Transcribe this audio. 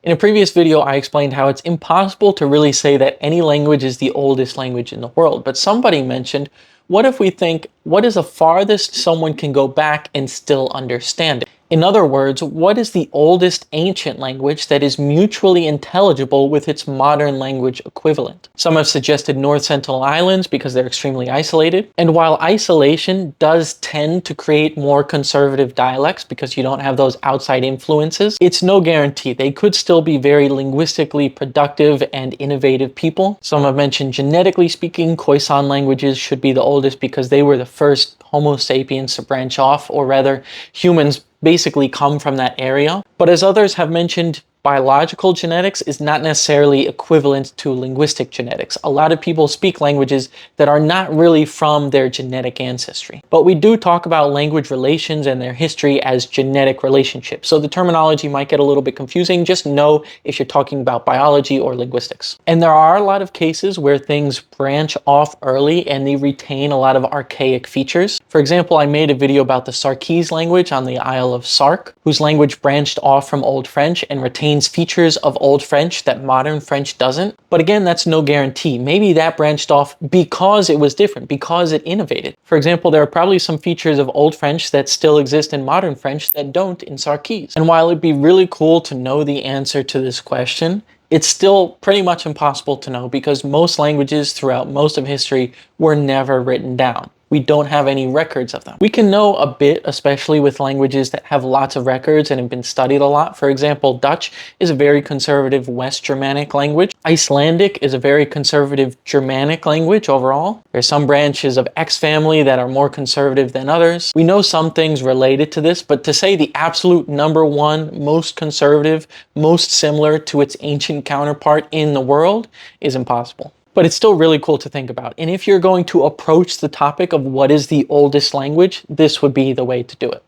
In a previous video, I explained how it's impossible to really say that any language is the oldest language in the world, but somebody mentioned, what if we think, what is the farthest someone can go back and still understand it? In other words, what is the oldest ancient language that is mutually intelligible with its modern language equivalent? Some have suggested North Sentinel Islands because they're extremely isolated. And while isolation does tend to create more conservative dialects because you don't have those outside influences, it's no guarantee. They could still be very linguistically productive and innovative people. Some have mentioned, genetically speaking, Khoisan languages should be the oldest because they were the first Homo sapiens to branch off, or rather, humans basically come from that area. But as others have mentioned, biological genetics is not necessarily equivalent to linguistic genetics. A lot of people speak languages that are not really from their genetic ancestry. But we do talk about language relations and their history as genetic relationships. So the terminology might get a little bit confusing. Just know if you're talking about biology or linguistics. And there are a lot of cases where things branch off early and they retain a lot of archaic features. For example, I made a video about the Sarkese language on the Isle of Sark, whose language branched off from Old French and retains features of Old French that modern French doesn't. But again, that's no guarantee. Maybe that branched off because it was different, because it innovated. For example, there are probably some features of Old French that still exist in modern French that don't in Sarkese. And while it'd be really cool to know the answer to this question, it's still pretty much impossible to know because most languages throughout most of history were never written down. We don't have any records of them. We can know a bit, especially with languages that have lots of records and have been studied a lot. For example, Dutch is a very conservative West Germanic language. Icelandic is a very conservative Germanic language overall. There's some branches of X family that are more conservative than others. We know some things related to this, but to say the absolute number one, most conservative, most similar to its ancient counterpart in the world is impossible. But it's still really cool to think about. And if you're going to approach the topic of what is the oldest language, this would be the way to do it.